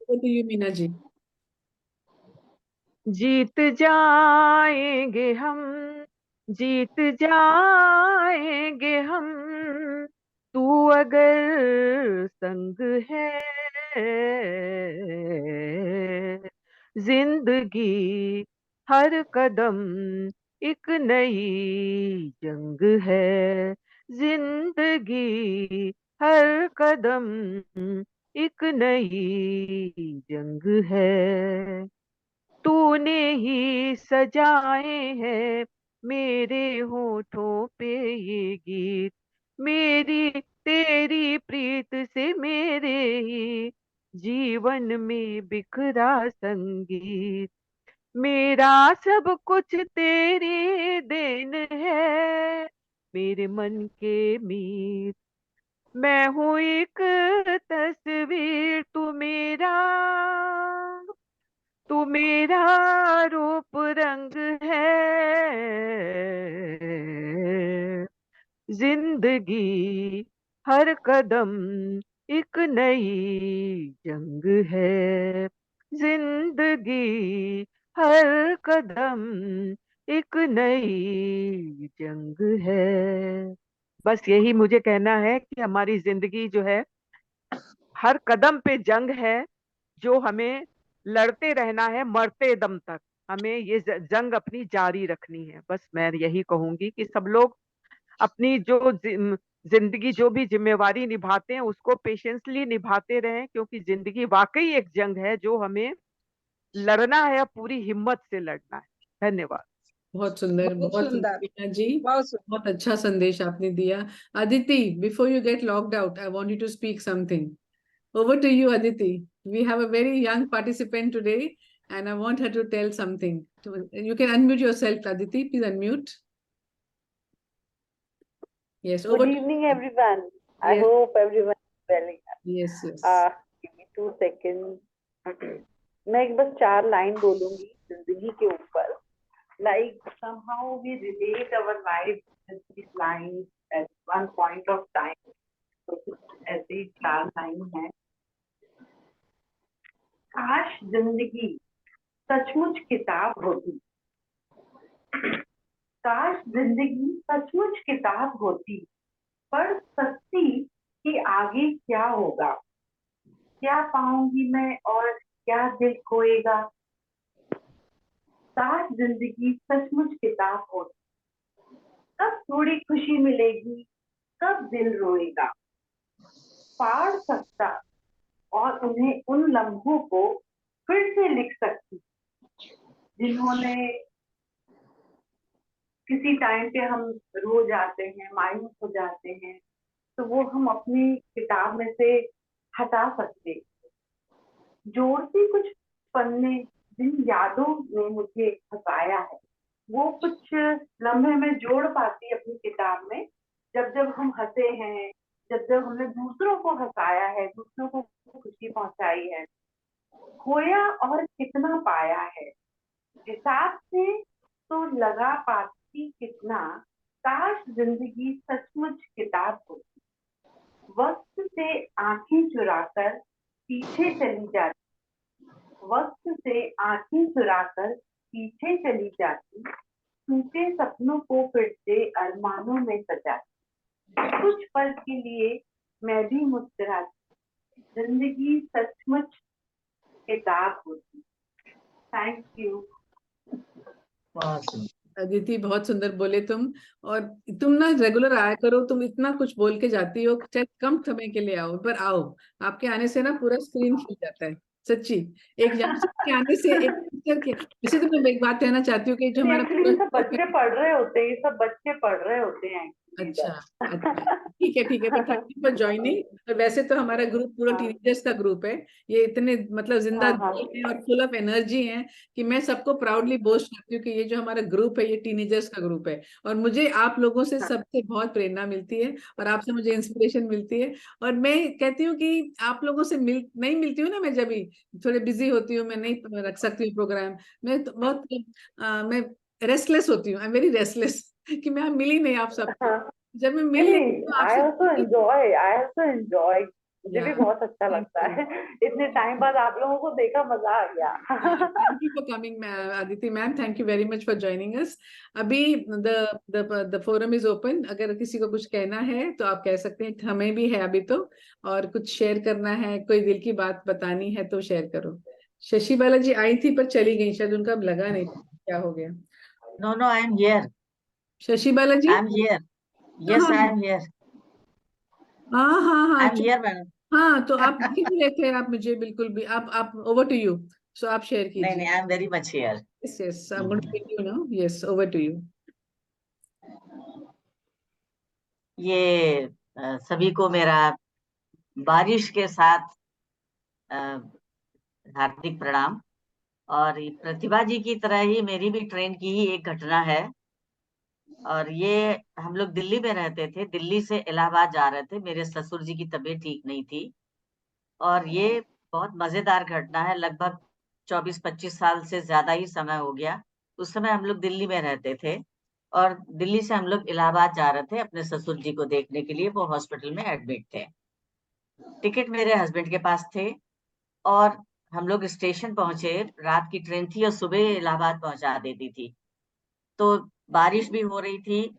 Over to you, Meena ji. जीत जाएंगे हम, जीत जाएंगे हम, तू अगर संग है। जिंदगी हर कदम एक नई जंग है। जिंदगी हर कदम एक नई जंग है। तूने ही सजाए हैं मेरे होठों पे ये गीत, मेरी तेरी प्रीत से मेरे ही जीवन में बिखरा संगीत। मेरा सब कुछ तेरी देन है, मेरे मन के मीत। मैं हूँ एक तस्वीर, तू मेरा रूप रंग है। जिंदगी हर कदम एक नई जंग है। जिंदगी हर कदम एक नई जंग है। बस यही मुझे कहना है कि हमारी जिंदगी जो है हर कदम पे जंग है, जो हमें लड़ते रहना है मरते दम तक। हमें ये जंग अपनी जारी रखनी है। बस मैं यही कहूंगी कि सब लोग अपनी जो जिंदगी जो भी जिम्मेवारी निभाते हैं उसको पेशेंसली निभाते रहें, क्योंकि जिंदगी वाकई एक जंग है जो हमें लड़ना है, पूरी हिम्मत से लड़ना है। धन्यवाद। बहुत सुंदर, बहुत बहुत सुंदर सुंदर, मीना जी। बहुत सुंदर। बहुत अच्छा संदेश आपने दिया। Aditi, before you get locked out, I want you to speak something. Over to you, Aditi. We have a very young participant today, and I want her to tell something. You can unmute yourself, Aditi. Please unmute. Yes, Good over to evening, you. everyone. I Yes, hope everyone is well. yes, yes. Give me 2 seconds. मैं एक बस 4 line बोलूंगी जिंदगी के ऊपर. Like somehow we relate our life with these lines at one point of time. तो कुछ ऐसे ही 4 लाइन है. काश जिंदगी सचमुच किताब होती. काश जिंदगी सचमुच किताब होती. पढ़ सकती कि आगे क्या होगा. क्या पाऊंगी मैं और क्या दिल खोएगा. काश जिंदगी सचमुच किताब होती. कब थोड़ी खुशी मिलेगी, कब दिल रोएगा. पढ़ सकता और उन्हें उन लम्हों को फिर से लिख सकती जिन्होंने किसी टाइम पे हम रो जाते हैं, मायूस हो जाते हैं, तो वो हम अपनी किताब में से हटा सकते. जोड़ती कुछ पन्ने जिन यादों ने मुझे हंसाया है. वो कुछ लम्हे में जोड़ पाती अपनी किताब में. जब जब हम हंसे हैं, जब जब हमने दूसरों को हंसाया है, दूसरों को खुशी पहुंचाई है. खोया और कितना पाया है, हिसाब से तो लगा पाती कितना. काश जिंदगी सचमुच किताब होती. वक्त से आंखें चुराकर पीछे चली जाती. वक्त से आंखें चुराकर पीछे चली जाती. टूटे सपनों को फिर से अरमानों में सजाती. कुछ पल के लिए मैं भी मुस्कुराती. जिंदगी सचमुच किताब होती. Thank you. अदिति, बहुत सुंदर बोले तुम। और तुम ना रेगुलर आया करो, तुम इतना कुछ बोल के जाती हो, चाहे कम समय के लिए आओ पर आओ। आपके आने से ना पूरा स्क्रीन खिल जाता है, सच्ची। एक यंगस्टर के आने से, एक टीचर के। वैसे तो मैं एक बात कहना चाहती हूँ कि जो हमारा एक्चुअली पूरा ये सब group बच्चे है। पढ़ रहे होते हैं, ये सब बच्चे पढ़ रहे होते हैं अच्छा, इधर. अच्छा, ठीक है, ठीक है, पर थैंक यू फॉर ज्वाइनिंग। और वैसे तो हमारा ग्रुप पूरा हाँ टीनेजर्स का ग्रुप है। ये इतने मतलब जिंदा हाँ हाँ. दिल हैं और फुल ऑफ एनर्जी हैं कि मैं सबको प्राउडली बोस्ट करती हूँ कि ये जो हमारा ग्रुप है ये टीनेजर्स का ग्रुप है। और मुझे आप लोगों से सबसे बहुत प्रेरणा मिलती है, और आपसे मुझे इंस्पिरेशन मिलती है। और मैं कहती हूँ कि आप लोगों से नहीं मिलती हूँ ना, मैं जब भी थोड़े बिजी होती हूँ, मैं नहीं रख सकती हूँ प्रोग्राम। मैं तो बहुत मैं रेस्टलेस होती हूँ, आई एम वेरी रेस्टलेस कि मैं मिली नहीं आप सबसे। हाँ. जब मैं नहीं मिल लेती नहीं, हूँ आई आपसे also enjoy, I also enjoy मुझे भी Yeah. बहुत अच्छा Thank लगता you. है। इतने टाइम बाद आप लोगों को देखा, मजा आ गया। Thank you for coming, Aditi ma'am. Thank you very much for joining us. अभी the forum is open. अगर किसी को कुछ कहना है तो आप कह सकते हैं, हमें भी है अभी तो, और कुछ शेयर करना है, कोई दिल की बात बतानी है तो शेयर करो। शशि बालाजी आई थी पर चली गई, शायद उनका अब लगा नहीं, क्या हो गया। No, no, I am here. Shashi Balaji, I am here. Yes, I am here. हाँ हाँ I हाँ, am here, madam. हाँ तो आप दिख रहे थे, आप मुझे बिल्कुल भी, आप ओवर टू यू, सो आप शेयर नहीं कीजिए। नहीं, I am very much here. Yes yes, I am going to take you now, yes over to you. ये सभी को मेरा बारिश के साथ अ, हार्दिक प्रणाम। और ये प्रतिभा जी की तरह ही मेरी भी ट्रेन की ही एक घटना है। और ये हम लोग दिल्ली में रहते थे, दिल्ली से इलाहाबाद जा रहे थे, मेरे ससुर जी की तबीयत ठीक नहीं थी। और ये बहुत मजेदार घटना है, लगभग 24-25 साल से ज्यादा ही समय हो गया। उस समय हम लोग दिल्ली में रहते थे और दिल्ली से हम लोग इलाहाबाद जा रहे थे अपने ससुर जी को देखने के लिए, वो हॉस्पिटल में एडमिट थे। टिकट मेरे हस्बैंड के पास थे और हम लोग स्टेशन पहुंचे, रात की ट्रेन थी और सुबह इलाहाबाद पहुंचा देती थी। तो बारिश भी हो रही थी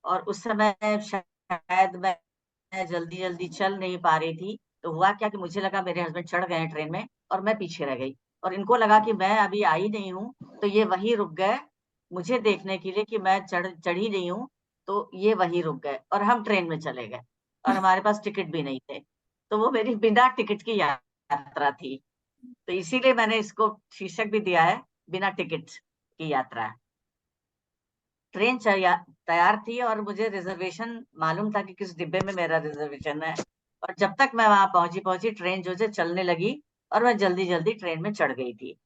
और उस समय शायद मैं जल्दी जल्दी चल नहीं पा रही थी। तो हुआ क्या कि मुझे लगा मेरे हस्बैंड चढ़ गए हैं ट्रेन में और मैं पीछे रह गई, और इनको लगा कि मैं अभी आई नहीं हूँ, तो ये वहीं रुक गए मुझे देखने के लिए कि मैं चढ़ी नहीं हूँ। तो ये वहीं रुक गए और हम ट्रेन में चले गए और हमारे पास टिकट भी नहीं थे। तो वो मेरी बिना टिकट की यात्रा थी। तो इसीलिए मैंने इसको शीर्षक भी दिया है, बिना टिकट की यात्रा। ट्रेन तैयार थी और मुझे रिजर्वेशन मालूम था कि किस डिब्बे में मेरा रिजर्वेशन है। और जब तक मैं वहां पहुंची ट्रेन जो है चलने लगी और मैं जल्दी जल्दी ट्रेन में चढ़ गई थी।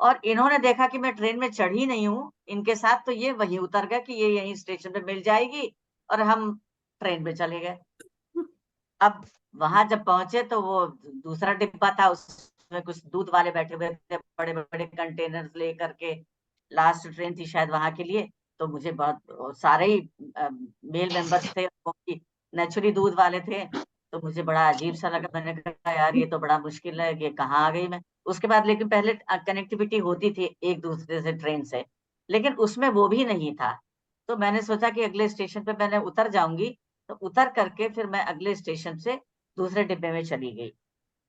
और इन्होंने देखा कि मैं ट्रेन में चढ़ी नहीं हूँ इनके साथ, तो ये वहीं उतर गया कि ये यहीं स्टेशन पे मिल जाएगी, और हम ट्रेन में चले गए। अब वहां जब पहुंचे तो वो दूसरा डिब्बा था, उसमें कुछ दूध वाले बैठे हुए थे, बड़े बड़े कंटेनर लेकर के। लास्ट ट्रेन थी शायद वहां के लिए। तो मुझे बहुत सारे ही मेल मेंबर्स थे, नेचुरली दूध वाले थे। तो मुझे बड़ा अजीब सा लगा, मैंने कहा यार ये तो बड़ा मुश्किल है, ये कहाँ आ गई मैं। उसके बाद लेकिन पहले कनेक्टिविटी होती थी एक दूसरे से ट्रेन से, लेकिन उसमें वो भी नहीं था। तो मैंने सोचा कि अगले स्टेशन पे मैंने उतर जाऊंगी, तो उतर करके फिर मैं अगले स्टेशन से दूसरे डिब्बे में चली गई।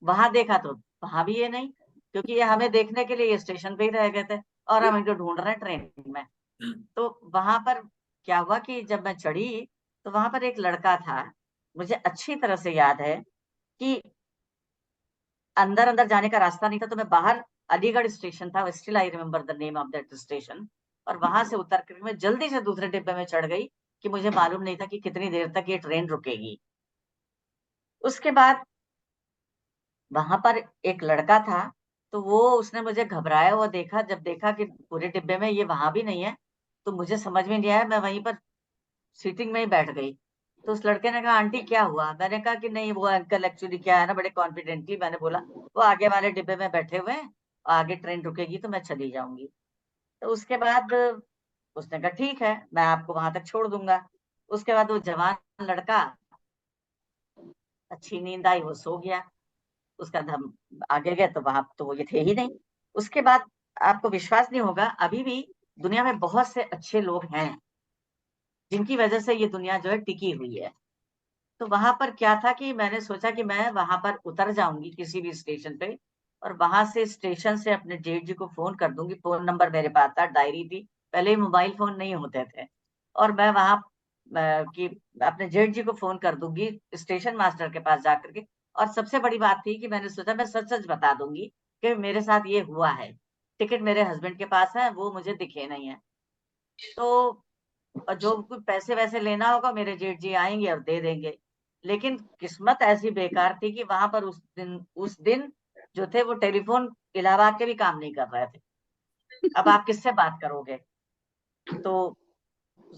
वहां देखा तो वहां भी ये नहीं, क्योंकि ये हमें देखने के लिए ये स्टेशन पे ही रह गए थे और हम इनको ढूंढ रहे हैं ट्रेन में। तो वहां पर क्या हुआ कि जब मैं चढ़ी तो वहां पर एक लड़का था, मुझे अच्छी तरह से याद है कि अंदर अंदर जाने का रास्ता नहीं था। तो मैं बाहर, अलीगढ़ स्टेशन था, still I remember the name of that station. और वहां से उतर कर मैं जल्दी से दूसरे डिब्बे में चढ़ गई कि मुझे मालूम नहीं था कि कितनी देर तक ये ट्रेन रुकेगी। उसके बाद वहां पर एक लड़का था, तो वो उसने मुझे घबराया हुआ देखा, जब देखा कि पूरे डिब्बे में ये वहां भी नहीं है, तो मुझे समझ में नहीं आया, मैं वहीं पर सीटिंग में ही बैठ गई। तो उस लड़के ने कहा आंटी क्या हुआ। मैंने कहा कि नहीं वो अंकल एक्चुअली क्या है ना, बड़े कॉन्फिडेंटली मैंने बोला, वो आगे वाले डिब्बे में बैठे हुए हैं, आगे ट्रेन रुकेगी तो मैं चली जाऊंगी। तो उसके बाद उसने कहा ठीक है, मैं आपको वहां तक छोड़ दूंगा। उसके बाद वो जवान लड़का, अच्छी नींद आई, वो सो गया। उसका हम आगे गए तो वहां तो वो ये थे ही नहीं। उसके बाद आपको विश्वास नहीं होगा, अभी भी दुनिया में बहुत से अच्छे लोग हैं जिनकी वजह से ये दुनिया जो है टिकी हुई है। तो वहां पर क्या था कि मैंने सोचा कि मैं वहां पर उतर जाऊंगी किसी भी स्टेशन पे, और वहां से स्टेशन से अपने जेठ जी को फोन कर दूंगी। फोन नंबर मेरे पास था, डायरी थी, पहले ही मोबाइल फोन नहीं होते थे। और मैं वहां कि अपने जेठ जी को फोन कर दूंगी स्टेशन मास्टर के पास जाकर के। और सबसे बड़ी बात थी कि मैंने सोचा मैं सच सच बता दूंगी कि मेरे साथ ये हुआ है, टिकट मेरे हस्बैंड के पास है, वो मुझे दिखे नहीं है। तो और जो कुछ पैसे वैसे लेना होगा मेरे जेठ जी आएंगे और दे देंगे। लेकिन किस्मत ऐसी बेकार थी कि वहां पर उस दिन जो थे वो टेलीफोन इलाहाबाद के भी काम नहीं कर रहे थे। अब आप किससे बात करोगे। तो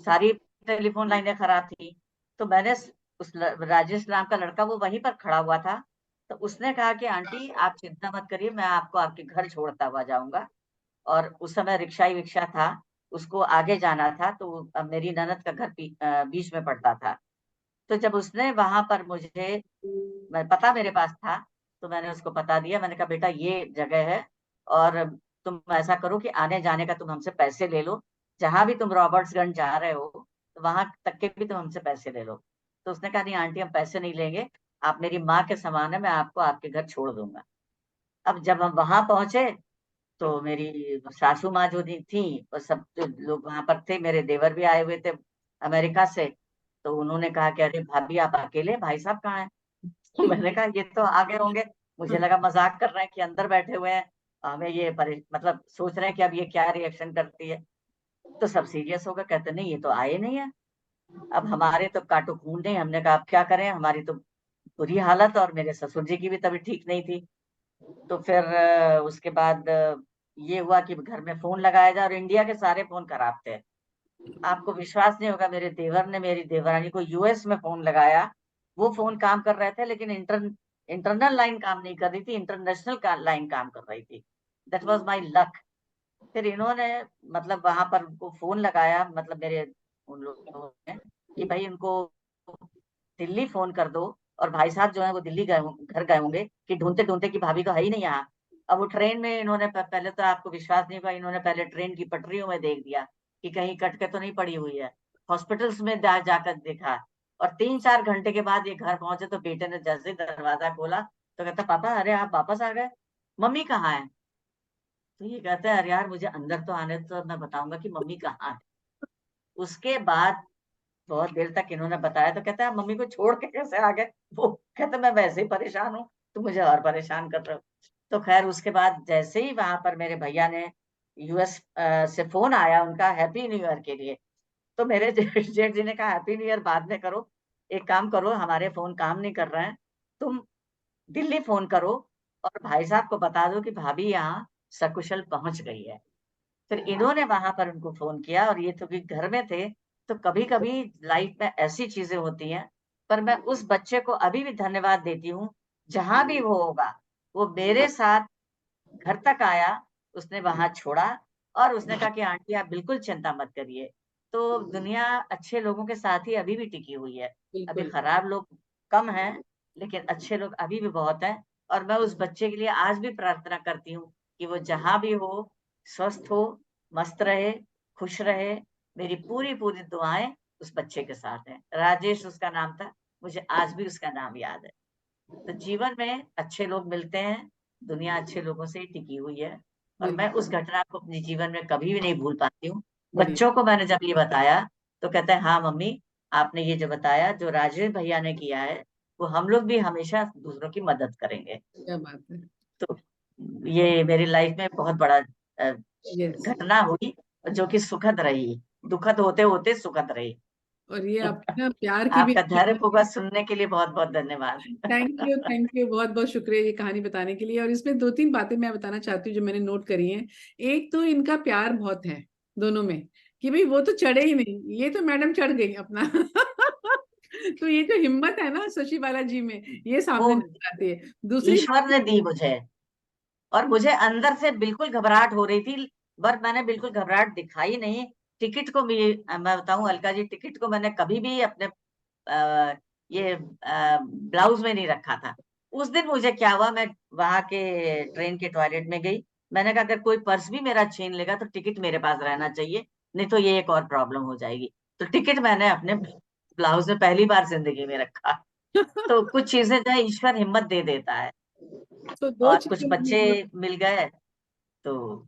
सारी टेलीफोन लाइनें खराब थी। तो मैंने राजेश नाम का लड़का वो वहीं पर खड़ा हुआ था, तो उसने कहा कि आंटी आप चिंता मत करिए, मैं आपको आपके घर छोड़ता हुआ जाऊंगा। और उस समय रिक्शा ही रिक्शा था, उसको आगे जाना था, तो अब मेरी ननद का घर बीच में पड़ता था। तो जब उसने वहां पर मुझे मैं पता मेरे पास था, तो मैंने उसको पता दिया। मैंने कहा बेटा ये जगह है, और तुम ऐसा करो कि आने जाने का तुम हमसे पैसे ले लो, जहां भी तुम रॉबर्ट्सगंज जा रहे हो तो वहां तक के भी तुम हमसे पैसे ले लो। तो उसने कहा नहीं आंटी, हम पैसे नहीं लेंगे, आप मेरी माँ के समान है, मैं आपको आपके घर छोड़ दूंगा। अब जब हम वहां पहुंचे तो मेरी सासू माँ जो थी और सब जो लोग वहां पर थे, मेरे देवर भी आए हुए थे अमेरिका से, तो उन्होंने कहा कि अरे भाभी आप अकेले, भाई साहब कहाँ हैं? तो मैंने कहा ये तो आ गए होंगे। मुझे लगा मजाक कर रहे हैं कि अंदर बैठे हुए हैं, हमें ये मतलब सोच रहे हैं कि अब ये क्या रिएक्शन करती है। तो सब सीरियस हो गए, कहते नहीं ये तो आए नहीं है। अब हमारे तो काटो खून नहीं, हमने कहा अब क्या करें, हमारी तो बुरी हालत, और मेरे ससुर जी की भी तबीयत ठीक नहीं थी। तो फिर उसके बाद ये हुआ कि घर में फोन लगाया जाए, और इंडिया के सारे फोन खराब थे। आपको विश्वास नहीं होगा, मेरे देवर ने मेरी देवरानी को यूएस में फोन लगाया। वो फोन काम कर रहे थे, लेकिन इंटरनल लाइन काम नहीं कर रही थी, इंटरनेशनल लाइन काम कर रही थी। That was my luck. फिर इन्होंने मतलब वहां पर उनको फोन लगाया, मतलब मेरे उन लोगों ने, कि भाई उनको दिल्ली फोन कर दो, और भाई साहब जो है वो दिल्ली घर गए होंगे, कि ढूंढते ढूंढते कि भाभी तो है ही नहीं यहाँ। अब वो ट्रेन में इन्होंने पहले तो आपको विश्वास नहीं हुआ, इन्होंने पहले ट्रेन की पटरियों में देख दिया कि कहीं कट के तो नहीं पड़ी हुई है। हॉस्पिटल्स में जाकर देखा, और 3-4 घंटे के बाद ये घर पहुंचे, तो बेटे ने जैसे ही दरवाजा खोला तो कहता पापा अरे आप वापस आ गए, मम्मी कहाँ है? तो ये कहता है अरे यार मुझे अंदर तो आने तो मैं बताऊंगा कि मम्मी कहाँ है। उसके बाद बहुत देर तक इन्होंने बताया, तो कहता है मम्मी को छोड़ के कैसे आ गए? वो कहता मैं वैसे ही परेशान हूँ, तुम मुझे और परेशान कर रहे हो। तो खैर उसके बाद जैसे ही वहां पर मेरे भैया ने यूएस से फोन आया उनका हैप्पी न्यू ईयर के लिए, तो मेरे जेठ जी ने कहा हैप्पी न्यू ईयर बाद में करो, एक काम करो हमारे फोन काम नहीं कर रहे हैं, तुम दिल्ली फोन करो और भाई साहब को बता दो कि भाभी यहाँ सकुशल पहुंच गई है। फिर इन्होंने वहां पर उनको फोन किया, और ये तो भी घर में थे। तो कभी कभी लाइफ में ऐसी चीजें होती हैं, पर मैं उस बच्चे को अभी भी धन्यवाद देती हूँ। जहां भी वो होगा, वो मेरे साथ घर तक आया, उसने वहां छोड़ा, और उसने कहा कि आंटी आप बिल्कुल चिंता मत करिए। तो दुनिया अच्छे लोगों के साथ ही अभी भी टिकी हुई है। अभी बिल्कुल। खराब लोग कम हैं, लेकिन अच्छे लोग अभी भी बहुत हैं। और मैं उस बच्चे के लिए आज भी प्रार्थना करती हूँ कि वो जहां भी हो, स्वस्थ हो, मस्त रहे, खुश रहे। मेरी पूरी पूरी दुआएं उस बच्चे के साथ हैं। राजेश उसका नाम था, मुझे आज भी उसका नाम याद है। तो जीवन में अच्छे लोग मिलते हैं, दुनिया अच्छे लोगों से ही टिकी हुई है, और मैं बिल्कुल। उस घटना को अपने जीवन में कभी भी नहीं भूल पाती हूँ। बढ़िया। बच्चों को मैंने जब ये बताया तो कहते हैं हाँ मम्मी, आपने ये जो बताया, जो राजेश भैया ने किया है, वो हम लोग भी हमेशा दूसरों की मदद करेंगे। क्या बात है। तो ये मेरी लाइफ में बहुत बड़ा यस। घटना हुई, जो कि सुखद रही, दुखद होते होते सुखद रही। और ये आपके ना प्यार की भी आपका धैर्य पूर्वक सुनने के लिए बहुत बहुत धन्यवाद। थैंक यू, बहुत बहुत शुक्रिया ये कहानी बताने के लिए। और इसमें 2-3 बातें मैं बताना चाहती हूँ जो मैंने नोट करी हैं। एक तो इनका प्यार बहुत है दोनों में, कि भाई वो तो चढ़े ही नहीं, ये तो मैडम चढ़ गई अपना तो ये जो हिम्मत है ना शशि बालाजी में, ये वो सामने नजर आती है। दूसरी ईश्वर बात, ने दी मुझे, और मुझे अंदर से बिल्कुल घबराहट हो रही थी, पर मैंने बिल्कुल घबराहट दिखाई नहीं। टिकट को भी मैं बताऊं अलका जी, टिकट को मैंने कभी भी अपने ये ब्लाउज में नहीं रखा था। उस दिन मुझे क्या हुआ, मैं वहां के ट्रेन के टॉयलेट में गई। मैंने कहा अगर कोई पर्स भी मेरा छीन लेगा तो टिकट मेरे पास रहना चाहिए, नहीं तो ये एक और प्रॉब्लम हो जाएगी। तो टिकट मैंने अपने ब्लाउज में पहली बार जिंदगी में रखा। तो कुछ चीजें जो है ईश्वर हिम्मत दे देता है, तो दो और कुछ चीजें बच्चे मैंने मिल गए, तो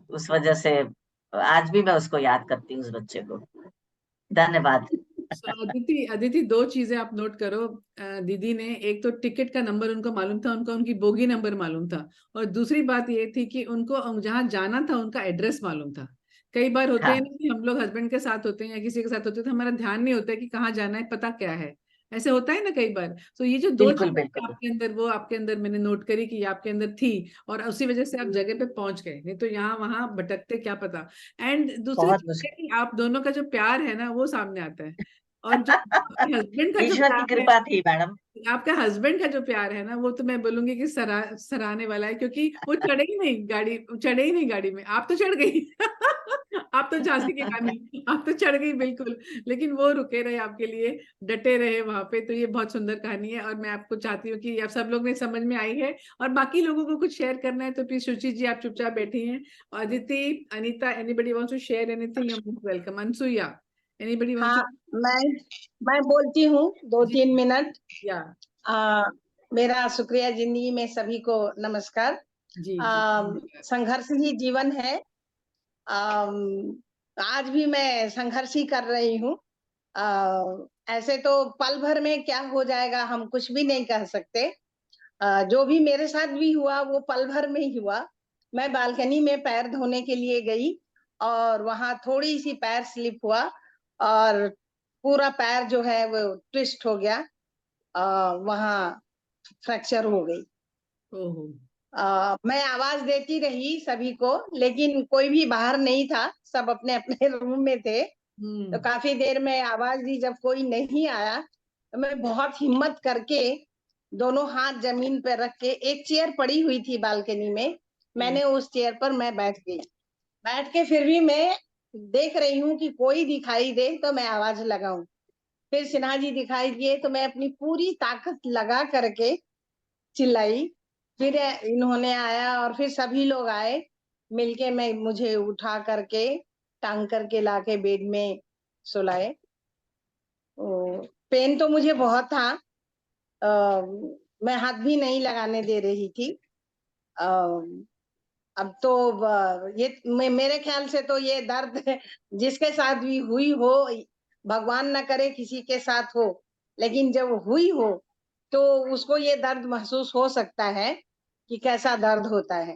उस वजह से आज भी मैं उसको याद करती हूँ, उस बच्चे को। धन्यवाद। अदिति, अदिति, 2 चीजें आप नोट करो। दीदी ने, एक तो टिकट का नंबर उनको मालूम था, उनका उनकी बोगी नंबर मालूम था। और दूसरी बात ये थी कि उनको जहां जाना था उनका एड्रेस मालूम था। कई बार होते हैं हाँ ना कि हम लोग हस्बैंड के साथ होते हैं या किसी के साथ होते हैं, तो हमारा ध्यान नहीं होता है कि कहाँ जाना है, पता क्या है। ऐसे होता है ना कई बार। तो ये जो दो बिल्कुल चीजें बिल्कुल। आपके अंदर, वो आपके अंदर मैंने नोट करी कि ये आपके अंदर थी, और उसी वजह से आप जगह पे पहुंच गए, नहीं तो यहाँ वहां भटकते क्या पता। एंड दूसरी बहुत चीज है मुश्किल। कि आप दोनों का जो प्यार है ना वो सामने आता है। और जो हस्बैंड का जो ईश्वर की प्यार है, कृपा थी मैडम। आपका हस्बैंड का जो प्यार है ना, वो तो मैं बोलूंगी कि सराहने वाला है, क्योंकि वो चढ़े ही नहीं गाड़ी में, आप तो चढ़ गई आप तो झांसी की रानी, आप तो चढ़ गई बिल्कुल, लेकिन वो रुके रहे आपके लिए, डटे रहे वहां पे। तो ये बहुत सुंदर कहानी है और मैं आपको चाहती हूँ कि आप सब लोग ने समझ में आई है। और बाकी लोगों को कुछ शेयर करना है तो प्लीज शुचि जी आप चुपचाप बैठी हैं। Aditi, Anita, anybody wants to share anything, welcome. Anasuya, anybody wants हाँ, टू? मैं बोलती हूँ दो जी, तीन मिनट। या आ, मेरा शुक्रिया जिंदगी में सभी को नमस्कार। जी जी, धन्यवाद। संघर्ष ही जीवन है। आम, आज भी मैं संघर्ष ही कर रही हूँ। ऐसे तो पल भर में क्या हो जाएगा हम कुछ भी नहीं कह सकते। जो भी मेरे साथ भी हुआ वो पल भर में ही हुआ। मैं बालकनी में पैर धोने के लिए गई और वहां थोड़ी सी पैर स्लिप हुआ और पूरा पैर जो है वो ट्विस्ट हो गया। वहां फ्रैक्चर हो गई। ओहो। मैं आवाज देती रही सभी को, लेकिन कोई भी बाहर नहीं था, सब अपने अपने रूम में थे। तो काफी देर में आवाज दी, जब कोई नहीं आया तो मैं बहुत हिम्मत करके दोनों हाथ जमीन पर रख के, एक चेयर पड़ी हुई थी बालकनी में, मैंने उस चेयर पर मैं बैठ गई। बैठ के फिर भी मैं देख रही हूँ कि कोई दिखाई दे तो मैं आवाज लगाऊं। फिर सिन्हा जी दिखाई दिए तो मैं अपनी पूरी ताकत लगा करके चिल्लाई। फिर इन्होंने आया और फिर सभी लोग आए मिलके, मैं मुझे उठा करके टांग करके लाके बेड में सुलाए। पेन तो मुझे बहुत था। आ, मैं हाथ भी नहीं लगाने दे रही थी। आ, अब तो ये मेरे ख्याल से तो ये दर्द जिसके साथ भी हुई हो, भगवान न करे किसी के साथ हो, लेकिन जब हुई हो तो उसको ये दर्द महसूस हो सकता है कि कैसा दर्द होता है।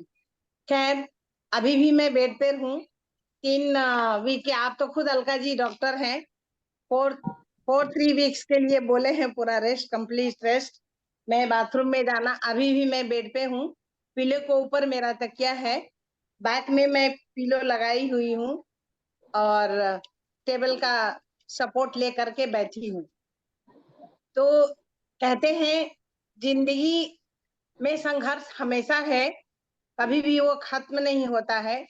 खैर, अभी भी मैं बेड पर हूँ। 3 वीक के, आप तो खुद अलका जी डॉक्टर हैं, 3 वीक्स के लिए बोले हैं, पूरा रेस्ट, कंप्लीट रेस्ट। मैं बाथरूम में जाना, अभी भी मैं बेड पे हूँ। पिलो को ऊपर मेरा तकिया है, बैक में मैं पिलो लगाई हुई हूँ और टेबल का सपोर्ट लेकर के बैठी हूँ। तो कहते हैं जिंदगी में संघर्ष हमेशा है, कभी भी वो खत्म नहीं होता है।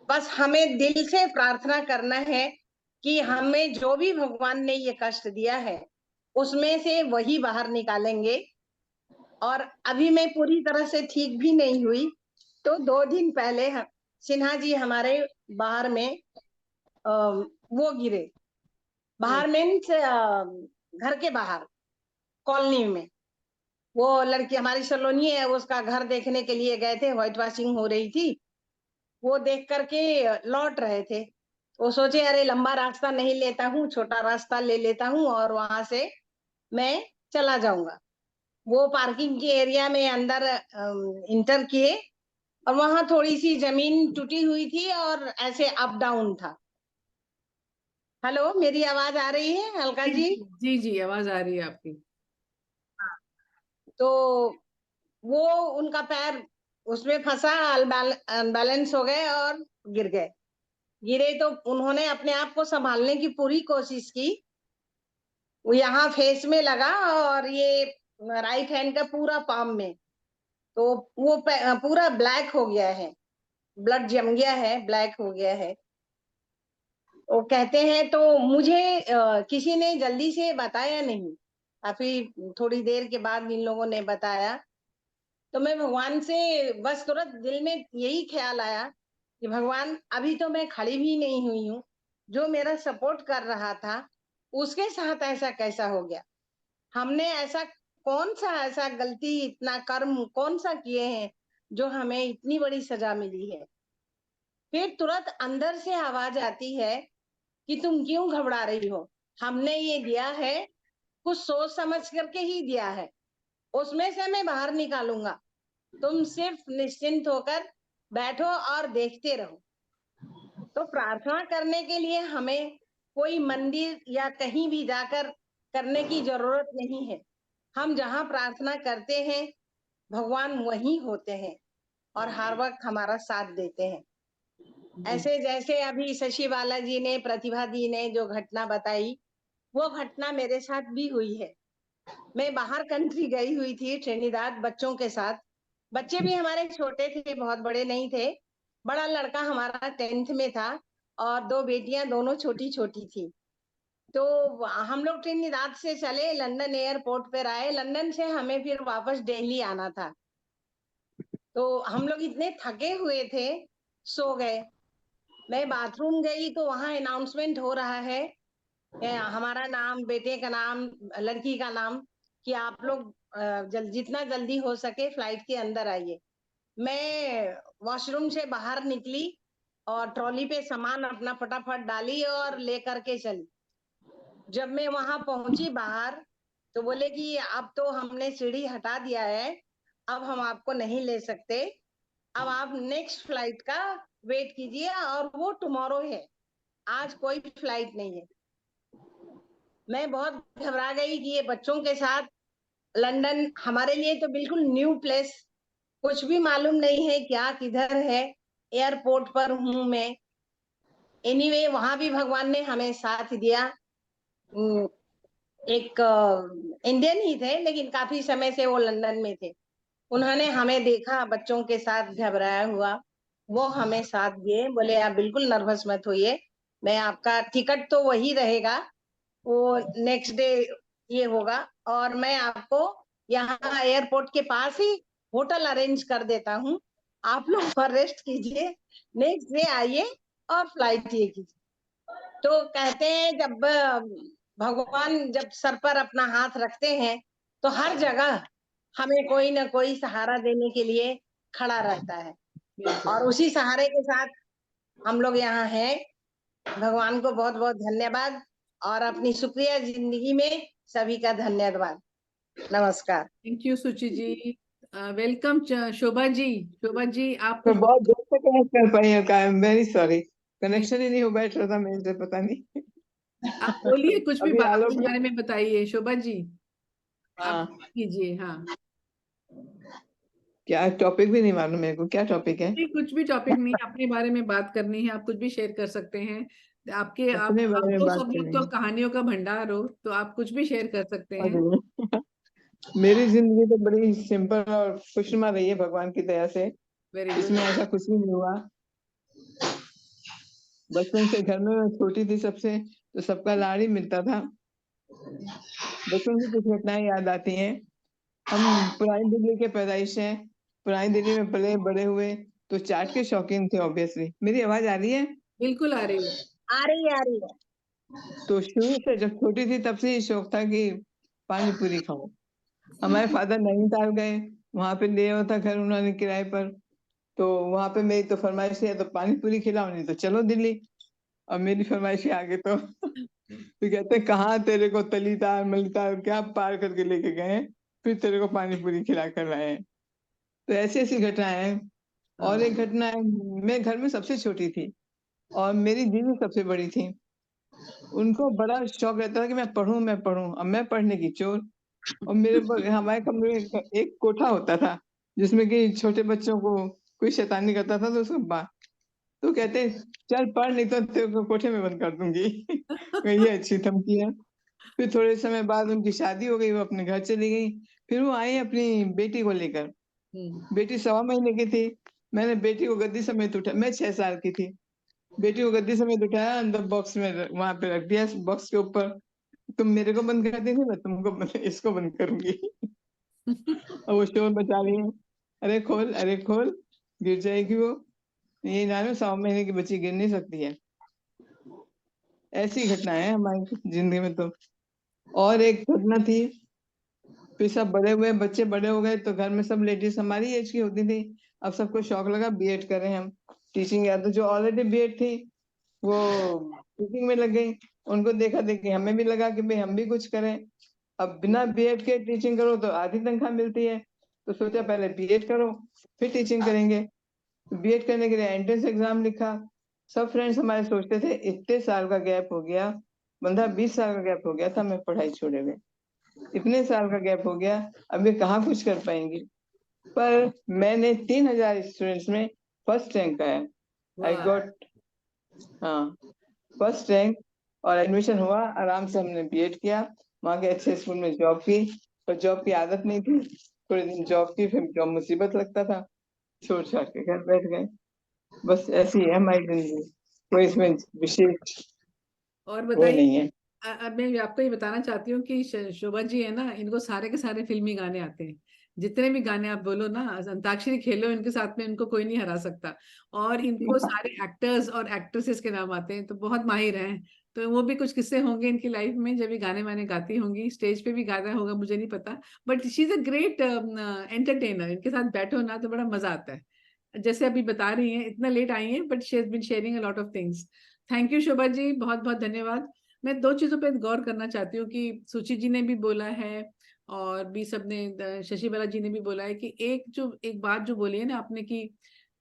बस हमें दिल से प्रार्थना करना है कि हमें जो भी भगवान ने ये कष्ट दिया है उसमें से वही बाहर निकालेंगे। और अभी मैं पूरी तरह से ठीक भी नहीं हुई, तो 2 दिन पहले सिन्हा जी हमारे बाहर में वो गिरे। बाहर मीन्स घर के बाहर, कॉलोनी में। वो लड़की हमारी सलोनी है, उसका घर देखने के लिए गए थे, व्हाइट वॉशिंग हो रही थी। वो देख करके लौट रहे थे। वो सोचे अरे लंबा रास्ता नहीं लेता हूँ, छोटा रास्ता ले लेता हूँ और वहां से मैं चला जाऊंगा। वो पार्किंग के एरिया में अंदर इंटर किए और वहां थोड़ी सी जमीन टूटी हुई थी और ऐसे अप डाउन था। हेलो, मेरी आवाज आ रही है अलका जी? जी जी, आवाज आ रही है आपकी। तो वो उनका पैर उसमें फंसा, अनबैलेंस हो गए और गिर गए। गिरे तो उन्होंने अपने आप को संभालने की पूरी कोशिश की। वो यहाँ फेस में लगा और ये राइट हैंड का पूरा पाम में। तो वो पूरा ब्लैक हो गया है, ब्लड जम गया है, ब्लैक हो गया है। वो कहते हैं, तो मुझे किसी ने जल्दी से बताया नहीं, काफी थोड़ी देर के बाद इन लोगों ने बताया। तो मैं भगवान से बस तुरंत दिल में यही ख्याल आया कि भगवान, अभी तो मैं खड़ी भी नहीं हुई हूँ, जो मेरा सपोर्ट कर रहा था उसके साथ ऐसा कैसा हो गया। हमने ऐसा कौन सा ऐसा गलती, इतना कर्म कौन सा किए हैं जो हमें इतनी बड़ी सजा मिली है। फिर तुरंत अंदर से आवाज आती है कि तुम क्यों घबरा रही हो, हमने ये दिया है, कुछ सोच समझ करके ही दिया है, उसमें से मैं बाहर निकालूंगा, तुम सिर्फ निश्चिंत होकर बैठो और देखते रहो। तो प्रार्थना करने के लिए हमें कोई मंदिर या कहीं भी जाकर करने की जरूरत नहीं है। हम जहाँ प्रार्थना करते हैं भगवान वहीं होते हैं और हर वक्त हमारा साथ देते हैं। ऐसे जैसे अभी शशि बालाजी ने, प्रतिभा दी ने जो घटना बताई, वो घटना मेरे साथ भी हुई है। मैं बाहर कंट्री गई हुई थी ट्रिनिदाद बच्चों के साथ। बच्चे भी हमारे छोटे थे, बहुत बड़े नहीं थे। बड़ा लड़का हमारा 10th में था और 2 बेटियां दोनों छोटी छोटी थी। तो हम लोग ट्रिनिदाद से चले, लंदन एयरपोर्ट पर आए। लंदन से हमें फिर वापस दिल्ली आना था। तो हम लोग इतने थके हुए थे, सो गए। मैं बाथरूम गई तो वहां अनाउंसमेंट हो रहा है, हमारा नाम, बेटे का नाम, लड़की का नाम, कि आप लोग जितना जल्दी हो सके फ्लाइट के अंदर आइए। मैं वॉशरूम से बाहर निकली और ट्रॉली पे सामान अपना फटाफट डाली और लेकर के चली। जब मैं वहां पहुंची बाहर, तो बोले कि अब तो हमने सीढ़ी हटा दिया है, अब हम आपको नहीं ले सकते, अब आप नेक्स्ट फ्लाइट का वेट कीजिए, और वो टुमारो है, आज कोई फ्लाइट नहीं है। मैं बहुत घबरा गई कि ये बच्चों के साथ लंदन हमारे लिए तो बिल्कुल न्यू प्लेस, कुछ भी मालूम नहीं है क्या किधर है, एयरपोर्ट पर हूं मैं। एनीवे वहां भी भगवान ने हमें साथ दिया। एक इंडियन ही थे, लेकिन काफी समय से वो लंदन में थे। उन्होंने हमें देखा बच्चों के साथ घबराया हुआ, वो हमें साथ दिए, बोले आप बिल्कुल नर्वस मत होइए, मैं आपका टिकट तो वही रहेगा, वो नेक्स्ट डे ये होगा, और मैं आपको यहाँ एयरपोर्ट के पास ही होटल अरेंज कर देता हूँ, आप लोग पर रेस्ट कीजिए, नेक्स्ट डे आइए और फ्लाइट ये कीजिए। तो कहते हैं जब भगवान जब सर पर अपना हाथ रखते हैं, तो हर जगह हमें कोई ना कोई सहारा देने के लिए खड़ा रहता है, बिल्कुल। और उसी सहारे के साथ हम लोग यहाँ हैं। भगवान को बहुत बहुत धन्यवाद, और अपनी शुक्रिया जिंदगी में सभी का धन्यवाद। नमस्कार। थैंक यू सुचि जी। वेलकम शोभा जी। शोभा जी आप मैं कुछ बहुत देर से कनेक्ट कर पाई हूँ। I am very sorry, connection ही नहीं हो बैठ रहा था मेरे से, पता नहीं। आप बोलिए, कुछ भी अभी बात आलोक के बारे में बताइए शोभा जी, आप हाँ, कीजिए। हाँ, क्या टॉपिक भी नहीं मालूम मेरे को, क्या टॉपिक है? नहीं कुछ भी टॉपिक नहीं, अपने बारे में बात करनी है, आप कुछ भी शेयर कर सकते हैं। आपके अपने आप बारे में तो बात सब लोग करनी तो है। कहानियों का भंडार हो, तो आप कुछ भी शेयर कर सकते हैं। अरे मेरी जिंदगी तो बड़ी सिंपल और खुशनुमा रही है भगवान की दया से। Very good. इसमें ऐसा कुछ भी नहीं हुआ। बचपन से घर में मैं छोटी थी सबसे, तो सबका लाड़ ही मिलता था। बचपन की कुछ घटनाएं याद आती हैं। हम पुरानी दिल्ली के पैदाइश हैं, पुरानी दिल्ली में पले बड़े हुए, तो चाट के शौकीन थे ऑब्वियसली। मेरी आवाज आ रही है? बिल्कुल आ रही है। आ रही है, आ रही है। तो शुरू से जब छोटी थी तब से ही शौक था कि पानी पूरी खाओ। हमारे फादर नैनीताल गए, वहां पे लिया हुआ था घर उन्होंने किराए पर। तो वहां पे मेरी तो फरमाइश है तो पानी पूरी खिलाओ, नहीं तो चलो दिल्ली। और मेरी फरमाइश आगे तो तो कहते कहाँ तेरे को तलीतार मलितार क्या पार करके लेके गए, फिर तेरे को पानी पूरी खिला कर लाए हैं। तो ऐसी ऐसी घटनाएं हैं। और एक घटना है, मैं घर में सबसे छोटी थी और मेरी दीदी सबसे बड़ी थी। उनको बड़ा शौक रहता था कि मैं पढ़ूं मैं पढ़ूं। अब मैं पढ़ने की चोर, और मेरे पर हमारे कमरे में एक कोठा होता था जिसमें कि छोटे बच्चों को कोई शैतानी करता था तो उसको तो कहते चल पढ़, नहीं तो तेरे को कोठे में बंद कर दूंगी। ये अच्छी धमकी है। फिर थोड़े समय बाद उनकी शादी हो गई, वो अपने घर चली गई। फिर वो आई अपनी बेटी को लेकर। बेटी 1.25 महीने की थी। मैंने बेटी को गद्दी समेत उठा, मैं 6 साल की थी। बेटी को गद्दी समेत उठाया, अंदर बॉक्स में वहां पे रख दिया, बॉक्स के ऊपर। तुम मेरे को बंद कर देंगे, मैं तुमको इसको बंद करूंगी। और वो शोर मचा रही है, अरे खोल अरे खोल, गिर जाएगी वो। ये जानो 1.25 महीने की बच्ची गिर नहीं सकती है। ऐसी घटनाएं हैं हमारी जिंदगी में तो। और एक घटना थी, फिर सब बड़े हुए, बच्चे बड़े हो गए, तो घर में सब लेडीज हमारी एज की होती थी। अब सबको शौक लगा बीएड करें हम, टीचिंग। या तो जो ऑलरेडी बीएड थी वो टीचिंग में लग गई। उनको देखा देखी हमें भी लगा कि भाई हम भी कुछ करें। अब बिना बीएड के टीचिंग करो तो आधी तनख्वाह मिलती है, तो सोचा पहले बीएड करो फिर टीचिंग करेंगे। बीएड करने के लिए एंट्रेंस एग्जाम लिखा। सब फ्रेंड्स हमारे सोचते थे इतने साल का गैप हो गया, 15-20 साल का गैप हो गया था मैं पढ़ाई छोड़े हुए, इतने साल का गैप हो गया, अब ये कहाँ कुछ कर पाएंगे। पर मैंने 3000 स्टूडेंट्स में फर्स्ट रैंक आया। आई गॉट, हाँ, फर्स्ट रैंक। और एडमिशन हुआ, आराम से हमने बीएड किया, वहाँ के अच्छे स्कूल में जॉब की। पर जॉब की आदत नहीं थी, थोड़े दिन जॉब की, फिर जॉब मुसीबत लगता था, छोड़ छाड़ के घर बैठ गए। बस ऐसी है हमारी जिंदगी। कोई इसमें विशेष और वो बताइए, नहीं है। अब मैं आपको ये बताना चाहती हूँ कि शोभा जी है ना, इनको सारे के सारे फिल्मी गाने आते हैं। जितने भी गाने आप बोलो ना, अंताक्षरी खेलो इनके साथ में, इनको कोई नहीं हरा सकता। और इनको सारे एक्टर्स और एक्ट्रेसेस के नाम आते हैं, तो बहुत माहिर हैं। तो वो भी कुछ किस्से होंगे इनकी लाइफ में जब ये गाने वाने गाती होंगी, स्टेज पे भी गाना होगा मुझे नहीं पता। But she is a great entertainer, इनके साथ बैठो ना तो बड़ा मजा आता है। जैसे अभी बता रही हैं, इतना लेट आई हैं but she has been sharing a lot of things. Thank you Shobha ji, बहुत बहुत धन्यवाद। मैं दो चीजों पर गौर करना चाहती हूँ कि सुचि जी ने भी बोला है और भी सबने, शशि बाला जी ने भी बोला है कि एक बात जो बोली है ना आपने कि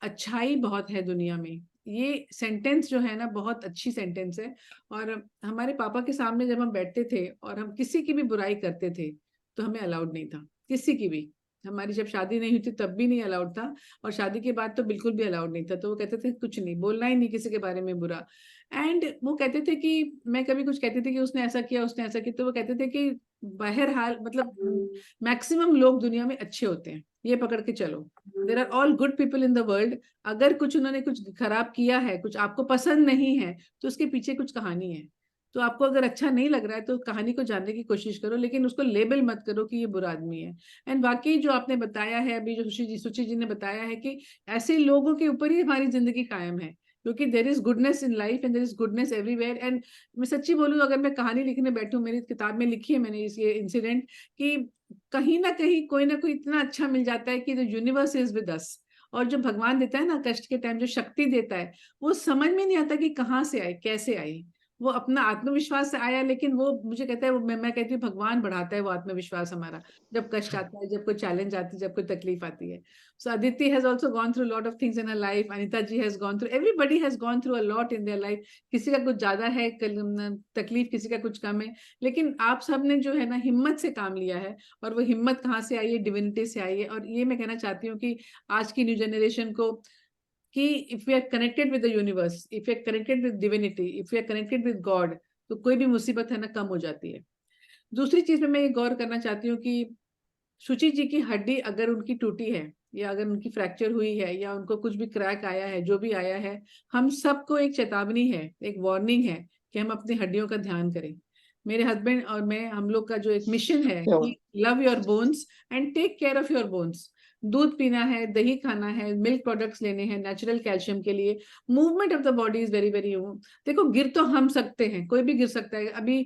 अच्छाई बहुत है दुनिया में। ये सेंटेंस जो है ना बहुत अच्छी सेंटेंस है। और हमारे पापा के सामने जब हम बैठते थे और हम किसी की भी बुराई करते थे तो हमें अलाउड नहीं था, किसी की भी। हमारी जब शादी नहीं हुई थी तब भी नहीं अलाउड था, और शादी के बाद तो बिल्कुल भी अलाउड नहीं था। तो वो कहते थे कुछ नहीं बोलना, ही नहीं किसी के बारे में बुरा। एंड वो कहते थे कि मैं कभी कुछ कहती थी कि उसने ऐसा किया उसने ऐसा किया, तो वो कहते थे कि बहरहाल मतलब मैक्सिमम लोग दुनिया में अच्छे होते हैं, ये पकड़ के चलो। There are all good people in the world. अगर कुछ उन्होंने कुछ खराब किया है, कुछ आपको पसंद नहीं है, तो उसके पीछे कुछ कहानी है। तो आपको अगर अच्छा नहीं लग रहा है तो कहानी को जानने की कोशिश करो, लेकिन उसको लेबल मत करो कि ये बुरा आदमी है। एंड बाकी जो आपने बताया है अभी, जो सुचि जी ने बताया है कि ऐसे लोगों के ऊपर ही हमारी जिंदगी कायम है, क्योंकि there is goodness in life and there is goodness everywhere. And मैं सच्ची बोलूँ, अगर मैं कहानी लिखने बैठूं, मेरी किताब में लिखी है मैंने ये इंसिडेंट कि कहीं ना कोई इतना अच्छा मिल जाता है कि the universe is with us. और जो भगवान देता है ना कष्ट के टाइम, जो शक्ति देता है, वो समझ में नहीं आता कि कहाँ से आई कैसे आई। वो अपना आत्मविश्वास से आया, लेकिन वो मुझे कहता है, वो मैं कहती हूँ भगवान बढ़ाता है वो आत्मविश्वास हमारा, जब कष्ट आता है, जब कोई चैलेंज आती है, जब कोई तकलीफ आती है। So Aditi has also gone through a lot of things in her life. Anita ji has gone through, everybody has gone through a lot in their life. किसी का कुछ ज्यादा है तकलीफ, किसी का कुछ कम है, लेकिन आप सब ने जो है ना हिम्मत से काम लिया है। और वो हिम्मत कहाँ से आई है? डिविनिटी से आई है। और ये मैं कहना चाहती हूँ कि आज की न्यू जनरेशन को कि if we are connected with the universe, if you are connected with divinity, if you are connected with God, तो कोई भी मुसीबत है ना कम हो जाती है। दूसरी चीज में मैं ये गौर करना चाहती हूँ कि शुचि जी की हड्डी अगर उनकी टूटी है, या अगर उनकी फ्रैक्चर हुई है, या उनको कुछ भी क्रैक आया है, जो भी आया है, हम सबको एक चेतावनी है, एक वार्निंग है कि हम अपनी हड्डियों का ध्यान करें। मेरे हस्बैंड और मैं, हम लोग का जो एक मिशन है कि love your bones and take care of your bones. दूध पीना है, दही खाना है, मिल्क प्रोडक्ट्स लेने हैं नेचुरल कैल्शियम के लिए। Movement of the body is very very. देखो गिर तो हम सकते हैं, कोई भी गिर सकता है। अभी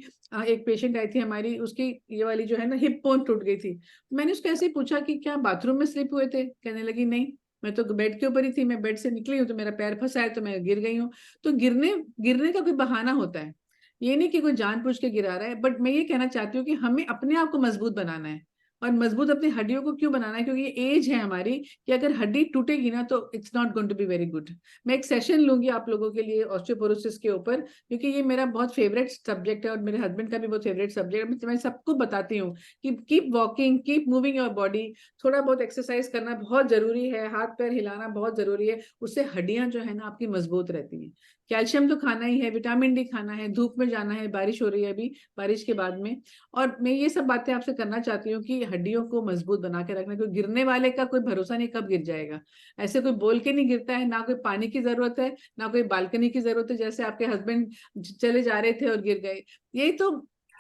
एक पेशेंट आई थी हमारी, उसकी ये वाली जो है ना हिप बोन टूट गई थी। मैंने उसको ऐसे ही पूछा कि क्या बाथरूम में स्लिप हुए थे? कहने लगी नहीं, मैं तो बेड के ऊपर ही थी, मैं बेड से निकली हूँ तो मेरा पैर फंसा है तो मैं गिर गई हूँ। तो गिरने गिरने का कोई बहाना होता है, ये नहीं कि कोई जानबूझ के गिरा रहा है। बट मैं ये कहना चाहती हूँ कि हमें अपने आप को मजबूत बनाना है। और मजबूत अपनी हड्डियों को क्यों बनाना है? क्योंकि ये एज है हमारी कि अगर हड्डी टूटेगी ना तो it's not going to be very good. मैं एक सेशन लूंगी आप लोगों के लिए ऑस्टियोपोरोसिस के ऊपर, क्योंकि ये मेरा बहुत फेवरेट सब्जेक्ट है और मेरे हस्बैंड का भी बहुत फेवरेट सब्जेक्ट है। मैं सबको बताती हूँ कि keep walking, keep moving your body. थोड़ा बहुत एक्सरसाइज करना बहुत जरूरी है, हाथ पैर हिलाना बहुत जरूरी है, उससे हड्डियां जो है ना आपकी मजबूत रहती हैं। कैल्शियम तो खाना ही है, विटामिन डी खाना है, धूप में जाना है, बारिश हो रही है अभी, बारिश के बाद में। और मैं ये सब बातें आपसे करना चाहती हूँ कि हड्डियों को मजबूत बना के रखना, क्योंकि गिरने वाले का कोई भरोसा नहीं कब गिर जाएगा। ऐसे कोई बोल के नहीं गिरता है, ना कोई पानी की जरूरत है, ना कोई बालकनी की जरूरत है, जैसे आपके हस्बैंड चले जा रहे थे और गिर गए। ये तो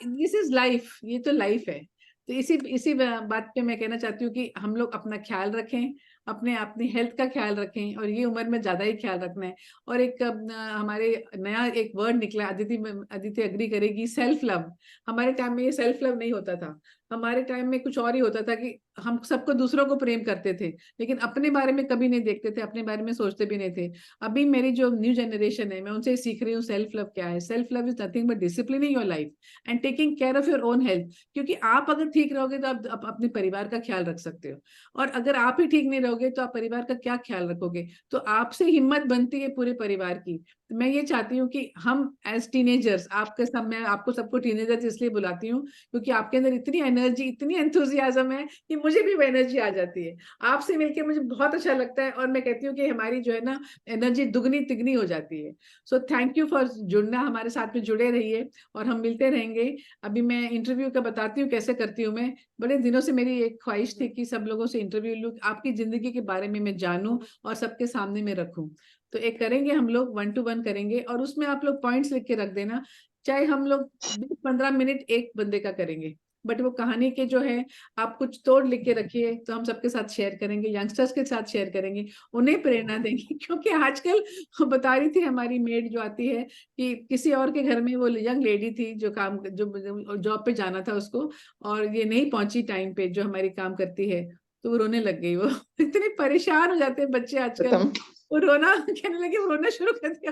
दिस इज लाइफ, ये तो लाइफ है। तो इसी इसी बात पे मैं कहना चाहती हूँ कि हम लोग अपना ख्याल रखें, अपनी हेल्थ का ख्याल रखें, और ये उम्र में ज्यादा ही ख्याल रखना है। और एक हमारे नया एक वर्ड निकला, अदिति अग्री करेगी, सेल्फ लव। हमारे टाइम में ये सेल्फ लव नहीं होता था, हमारे टाइम में कुछ और ही होता था कि हम सबको दूसरों को प्रेम करते थे, लेकिन अपने बारे में कभी नहीं देखते थे, अपने बारे में सोचते भी नहीं थे। अभी मेरी जो न्यू जनरेशन है, मैं उनसे सीख रही हूँ सेल्फ लव क्या है। Self love is nothing but discipline in your life and taking care of your own health. क्योंकि आप अगर ठीक रहोगे तो आप अपने परिवार का ख्याल रख सकते हो, और अगर आप ही ठीक नहीं रहोगे तो आप परिवार का क्या ख्याल रखोगे? तो आपसे हिम्मत बनती है पूरे परिवार की। तो मैं ये चाहती हूँ कि हम एज टीनेजर्स, मैं आपको सबको टीनेजर्स इसलिए बुलाती हूँ क्योंकि आपके अंदर इतनी एनर्जी, इतनी एंथुजियाज्म है कि मुझे भी वो एनर्जी आ जाती है। आपसे मिलके मुझे बहुत अच्छा लगता है और मैं कहती हूँ कि हमारी जो है ना एनर्जी दुगनी तिगनी हो जाती है। सो थैंक यू फॉर जुड़ना, हमारे साथ में जुड़े रहिए और हम मिलते रहेंगे। अभी मैं इंटरव्यू का बताती हूँ कैसे करती हूँ। मैं बड़े दिनों से मेरी एक ख्वाहिश थी कि सब लोगों से इंटरव्यू लूँ, आपकी जिंदगी के बारे में मैं जानूं और सबके सामने में रखूं। तो एक करेंगे हम लोग 1 to 1 करेंगे और उसमें आप लोग पॉइंट्स लिख के रख देना। चाहे हम लोग 20-15 मिनट एक बंदे का करेंगे, बट वो कहानी के जो है आप कुछ तोड़ लिख के रखिए तो हम सबके साथ शेयर करेंगे, यंगस्टर्स के साथ शेयर करेंगे, उन्हें प्रेरणा देंगे। क्योंकि आजकल बता रही थी हमारी मेड जो आती है कि किसी और के घर में वो यंग लेडी थी जो काम जो जॉब पे जाना था उसको, और ये नहीं पहुंची टाइम पे जो हमारी काम करती है, तो वो रोने लग गई। वो इतने परेशान हो जाते हैं बच्चे आजकल, वो रोना कहने लगे, वो रोना शुरू कर दिया,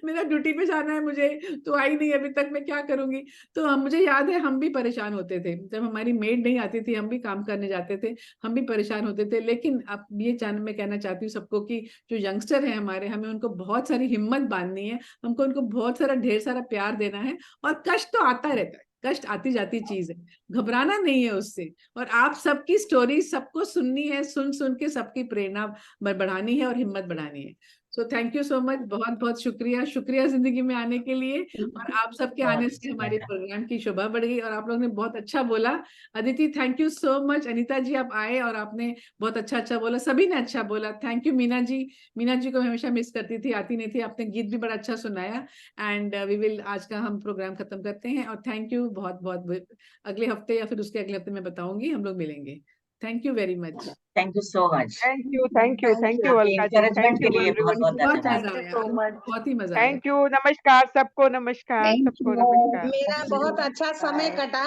मेरा ड्यूटी पे जाना है मुझे, तो आई नहीं अभी तक, मैं क्या करूंगी। तो मुझे याद है हम भी परेशान होते थे जब हमारी मेड नहीं आती थी, हम भी काम करने जाते थे, हम भी परेशान होते थे। लेकिन अब ये मैं कहना चाहती हूँ सबको कि जो यंगस्टर है हमारे, हमें उनको बहुत सारी हिम्मत बांधनी है, हमको उनको बहुत सारा ढेर सारा प्यार देना है। और कष्ट तो आता रहता है, कष्ट आती जाती चीज है, घबराना नहीं है उससे। और आप सबकी स्टोरी सबको सुननी है, सुन सुन के सबकी प्रेरणा बढ़ानी है और हिम्मत बढ़ानी है। So thank you so much, बहुत बहुत शुक्रिया, शुक्रिया जिंदगी में आने के लिए। और आप सबके आने से हमारे प्रोग्राम की शोभा बढ़ गई और आप लोगों ने बहुत अच्छा बोला। Aditi thank you so much, Anita ji आप आए और आपने बहुत अच्छा अच्छा बोला, सभी ने अच्छा बोला, थैंक यू। मीना जी को मैं हमेशा मिस करती थी, आती नहीं थी, आपने गीत भी बड़ा अच्छा सुनाया। एंड वी विल, आज का हम प्रोग्राम खत्म करते हैं और थैंक यू बहुत बहुत। अगले हफ्ते या फिर उसके अगले हफ्ते मैं बताऊंगी, हम लोग मिलेंगे। Thank you very much. Thank you so much. Thank you Thank you. Alka ji, encouragement thank के यू लिए बहुत एवरीवन। बहुत बहुत धन्यवाद। मजा Thank you आया, so much. बहुत ही मजा आया। थैंक यू, नमस्कार सबको, नमस्कार Thank सबको, you. नमस्कार। मेरा बहुत अच्छा समय कटा।